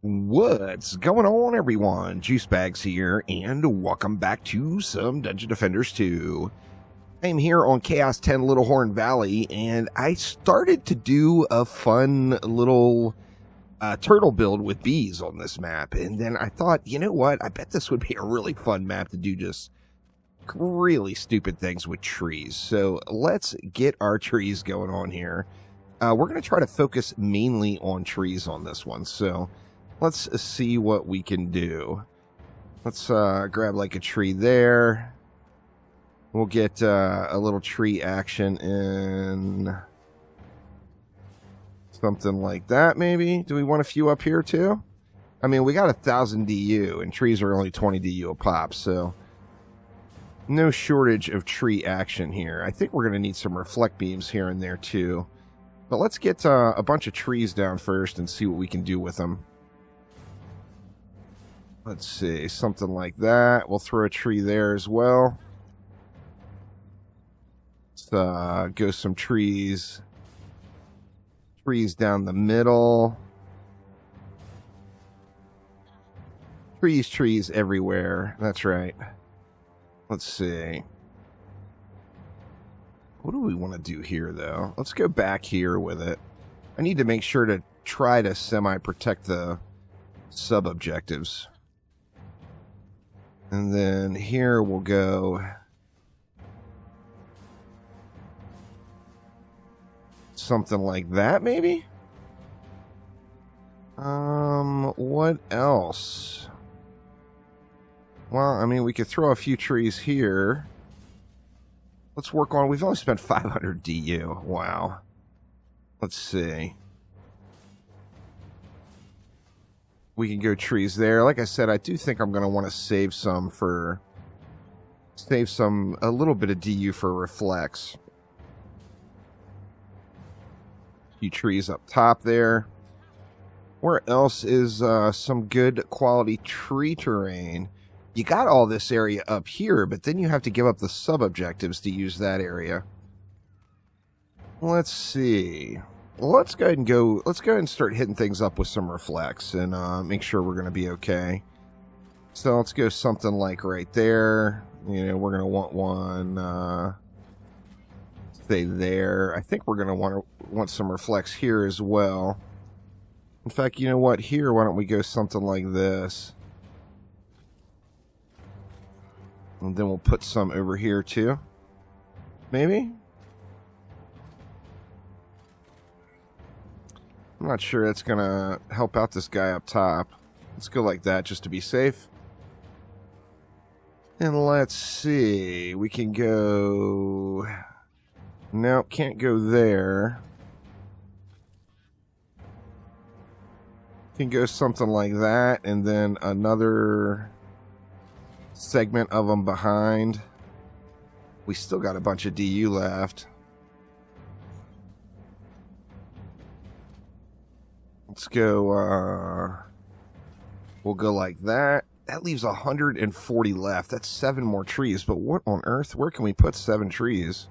What's going on, everyone? Juice Bags here, and welcome back to some Dungeon Defenders 2. I'm here on Chaos 10 Little Horn Valley, and I started to do a fun little turtle build with bees on this map, and then I thought, you know what, I bet this would be a really fun map to do just really stupid things with trees. So let's get our trees going on here. We're going to try to focus mainly on trees on this one, so let's see what we can do. Let's grab like a tree there. We'll get a little tree action in something like that, maybe. Do we want a few up here too? I mean, we got 1,000 DU, and trees are only 20 DU a pop, so no shortage of tree action here. I think we're going to need some reflect beams here and there too. But let's get a bunch of trees down first and see what we can do with them. Let's see, something like that. We'll throw a tree there as well. Let's go some trees. Trees down the middle. Trees everywhere. That's right. Let's see. What do we want to do here, though? Let's go back here with it. I need to make sure to try to semi-protect the sub-objectives. And then here we'll go something like that, maybe? What else? Well, I mean, we could throw a few trees here. Let's work on... We've only spent 500 DU. Wow. Let's see. We can go trees there. Like I said, I do think I'm going to want to save some for... a little bit of DU for reflex. A few trees up top there. Where else is some good quality tree terrain? You got all this area up here, but then you have to give up the sub-objectives to use that area. Let's see. Well, let's go ahead and start hitting things up with some reflex and make sure we're going to be okay. So let's go something like right there. You know, we're going to want one, say there. I think we're going to want some reflex here as well. In fact, you know what? Here, why don't we go something like this? And then we'll put some over here too. Maybe? I'm not sure that's going to help out this guy up top. Let's go like that just to be safe. And let's see. We can go... No, can't go there. Can go something like that, and then another segment of them behind. We still got a bunch of DU left. Let's go, we'll go like that. That leaves 140 left. That's 7 more trees, but what on earth? Where can we put 7 trees?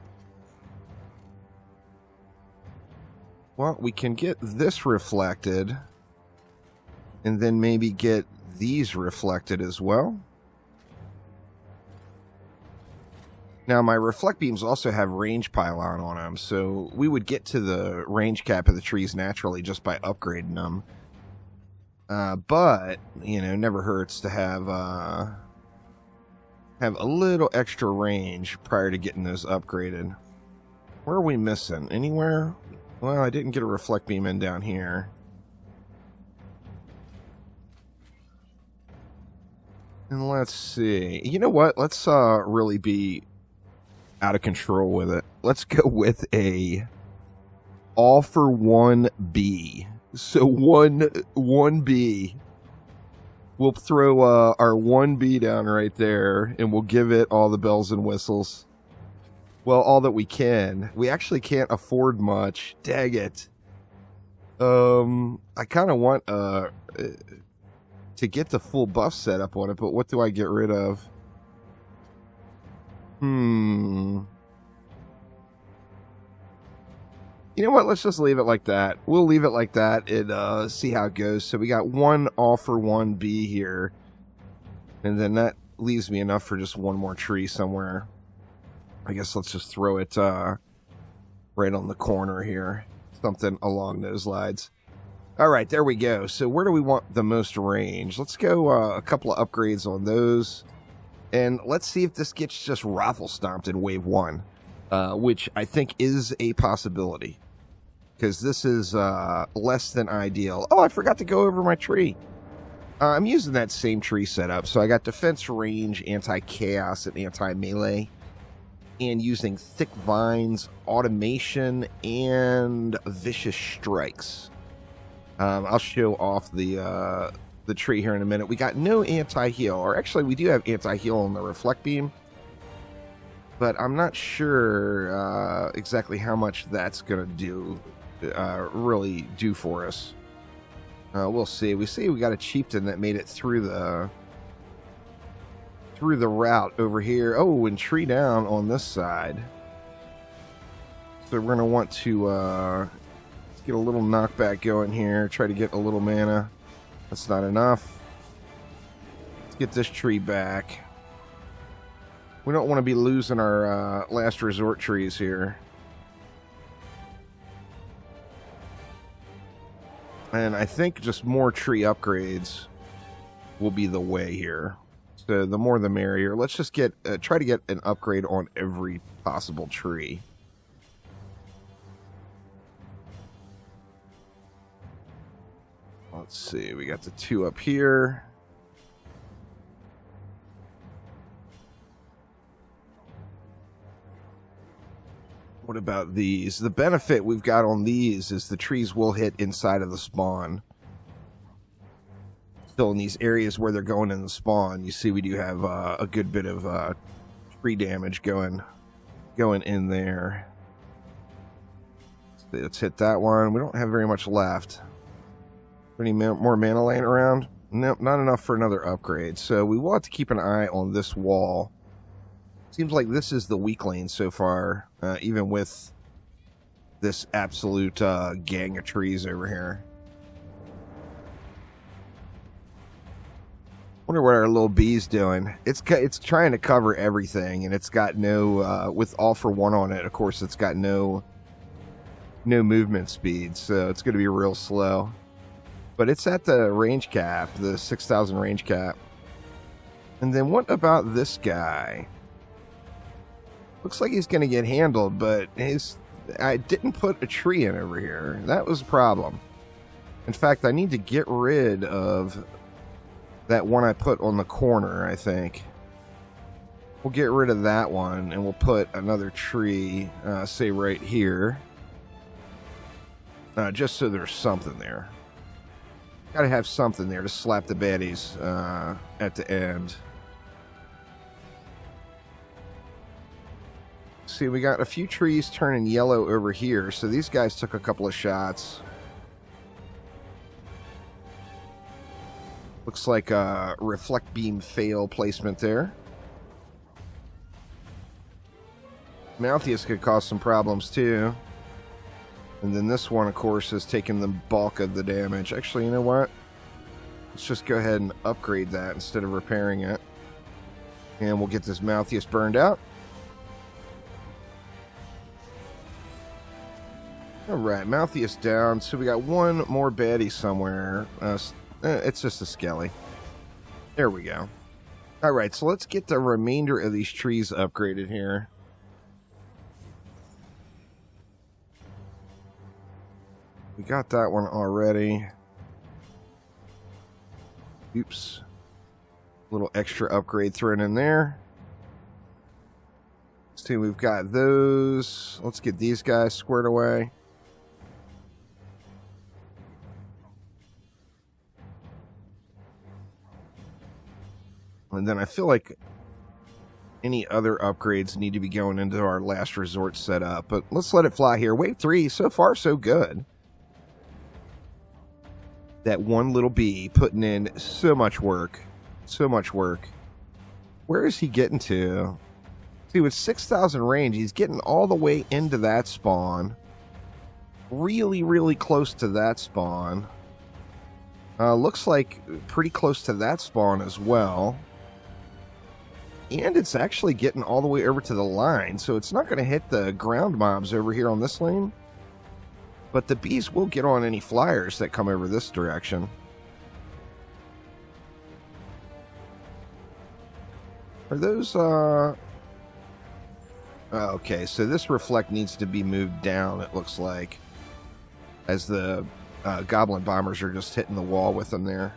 Well, we can get this reflected, and then maybe get these reflected as well. Now, my reflect beams also have range pylon on them, so we would get to the range cap of the trees naturally just by upgrading them. But, you know, never hurts to have a little extra range prior to getting those upgraded. Where are we missing? Anywhere? Well, I didn't get a reflect beam in down here. And let's see. You know what? Let's really be out of control with it. Let's go with a all for one B. So one B. We'll throw our 1B down right there, and we'll give it all the bells and whistles. Well, all that we can. We actually can't afford much. Dang it. I kind of want to get the full buff setup on it, but what do I get rid of? You know what? Let's just leave it like that. We'll leave it like that and see how it goes. So we got one all for one B here. And then that leaves me enough for just one more tree somewhere. I guess let's just throw it right on the corner here. Something along those lines. All right, there we go. So where do we want the most range? Let's go a couple of upgrades on those. And let's see if this gets just raffle stomped in wave 1. Which I think is a possibility. Because this is less than ideal. Oh, I forgot to go over my tree. I'm using that same tree setup. So I got defense, range, anti-chaos, and anti-melee. And using thick vines, automation, and vicious strikes. I'll show off the tree here in a minute. We got no anti-heal. Or actually, we do have anti-heal on the reflect beam. But I'm not sure exactly how much that's going to really do for us. We'll see. We see we got a chieftain that made it through the route over here. Oh, and tree down on this side. So we're going to want to get a little knockback going here. Try to get a little mana. That's not enough. Let's get this tree back. We don't want to be losing our last resort trees here. And I think just more tree upgrades will be the way here. So the more the merrier. Let's just get try to get an upgrade on every possible tree. Let's see. We got the 2 up here. What about these? The benefit we've got on these is the trees will hit inside of the spawn. Still in these areas where they're going in the spawn, you see we do have a good bit of tree damage going in there. Let's hit that one. We don't have very much left. Any more mana laying around? Nope, not enough for another upgrade. So we will have to keep an eye on this wall. Seems like this is the weak lane so far, even with this absolute gang of trees over here. Wonder what our little bee's doing. It's trying to cover everything, and it's got no with all for one on it. Of course, it's got no movement speed, so it's going to be real slow. But it's at the range cap, the 6,000 range cap. And then what about this guy? Looks like he's going to get handled, but I didn't put a tree in over here. That was a problem. In fact, I need to get rid of that one I put on the corner, I think. We'll get rid of that one, and we'll put another tree, say right here. Just so there's something there. Gotta have something there to slap the baddies at the end. See, we got a few trees turning yellow over here, so these guys took a couple of shots. Looks like a reflect beam fail placement there. Malthius could cause some problems too. And then this one, of course, is taking the bulk of the damage. Actually, you know what? Let's just go ahead and upgrade that instead of repairing it. And we'll get this Malthius burned out. Alright, Malthius down. So we got one more baddie somewhere. It's just a skelly. There we go. Alright, so let's get the remainder of these trees upgraded here. We got that one already. Oops. A little extra upgrade thrown in there. See, we've got those. Let's get these guys squared away. And then I feel like any other upgrades need to be going into our last resort setup. But let's let it fly here. Wave 3, so far so good. That one little bee putting in so much work. So much work. Where is he getting to? See, with 6,000 range, he's getting all the way into that spawn. really, really close to that spawn. Looks like pretty close to that spawn as well. And it's actually getting all the way over to the line, so it's not going to hit the ground mobs over here on this lane. But the bees will get on any flyers that come over this direction. Are those, okay, so this reflect needs to be moved down, it looks like. As the goblin bombers are just hitting the wall with them there.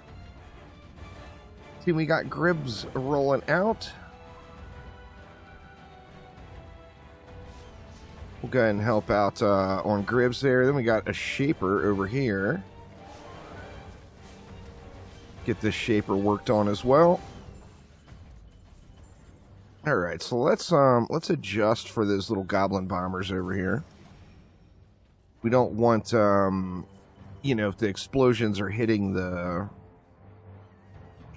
See, we got Gribs rolling out. We'll go ahead and help out on Gribs there. Then we got a Shaper over here. Get this Shaper worked on as well. All right, so let's adjust for those little goblin bombers over here. We don't want, you know, if the explosions are hitting the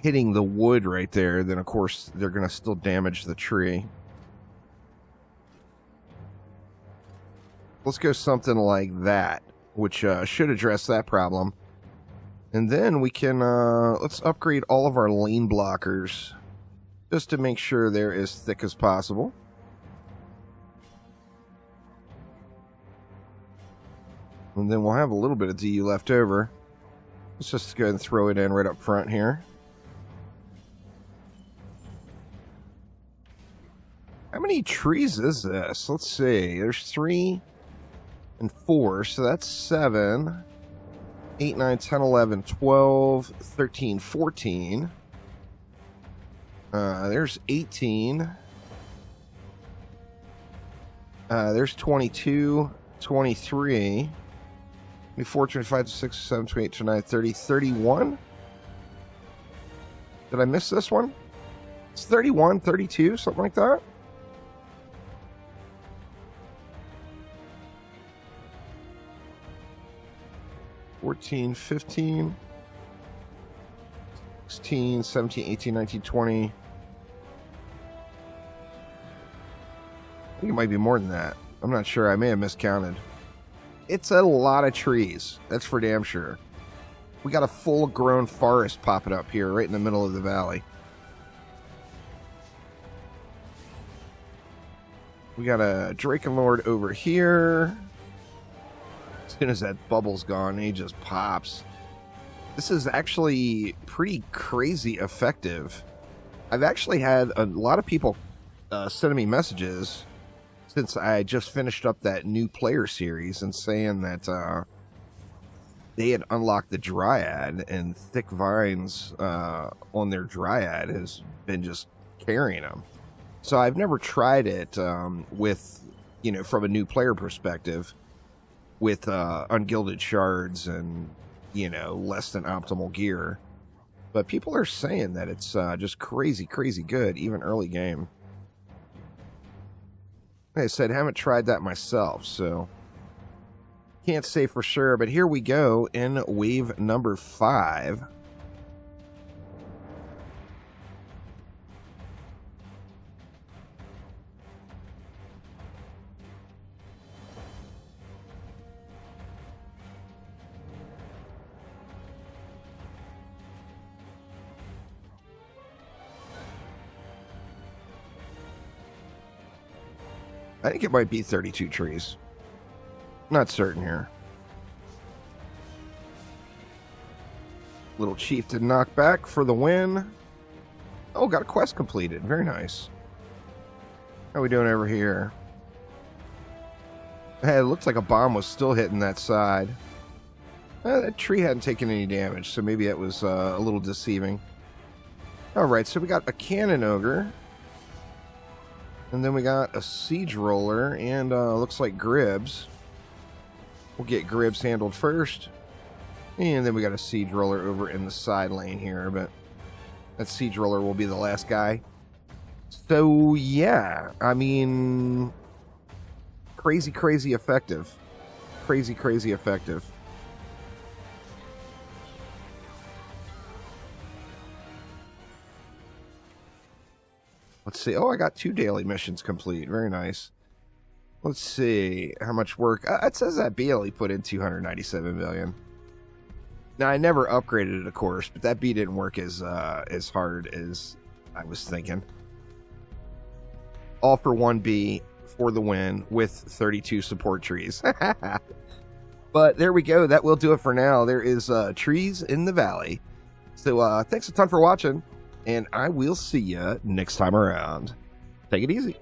wood right there, then of course they're going to still damage the tree. Let's go something like that, which should address that problem. And then we can, let's upgrade all of our lane blockers just to make sure they're as thick as possible. And then we'll have a little bit of DU left over. Let's just go ahead and throw it in right up front here. How many trees is this? Let's see. There's 3 and 4, so that's 7, 8, 9, 10, 11, 12, 13, 14. There's 18. There's 22, 23, 24, 25, 26, 27, 28, 29, 30, 31. Did I miss this one? It's 31, 32, something like that. $14, $15, $16, $17, $18, $19, $20. I think it might be more than that. I'm not sure. I may have miscounted. It's a lot of trees. That's for damn sure. We got a full-grown forest popping up here right in the middle of the valley. We got a Drakenlord over here. As soon as that bubble's gone, he just pops. This is actually pretty crazy effective. I've actually had a lot of people sending me messages since I just finished up that new player series and saying that they had unlocked the Dryad, and thick vines on their Dryad has been just carrying them. So I've never tried it with, you know, from a new player perspective, with ungilded shards and, you know, less than optimal gear. But people are saying that it's just crazy, crazy good, even early game. Like I said, haven't tried that myself, so can't say for sure. But here we go in wave number 5. I think it might be 32 trees. Not certain here. Little chieftain knockback for the win. Oh, got a quest completed. Very nice. How are we doing over here? Hey, it looks like a bomb was still hitting that side. That tree hadn't taken any damage, so maybe it was a little deceiving. Alright, so we got a cannon ogre. And then we got a siege roller and looks like Gribs. We'll get Gribs handled first. And then we got a siege roller over in the side lane here, but that siege roller will be the last guy. So yeah, I mean, crazy, crazy effective. Crazy, crazy effective. Let's see. Oh, I got 2 daily missions complete. Very nice. Let's see how much work. It says that bee only put in 297 million. Now, I never upgraded it, of course, but that bee didn't work as hard as I was thinking. All for one bee for the win with 32 support trees. But there we go. That will do it for now. There is trees in the valley. So thanks a ton for watching, and I will see you next time around. Take it easy.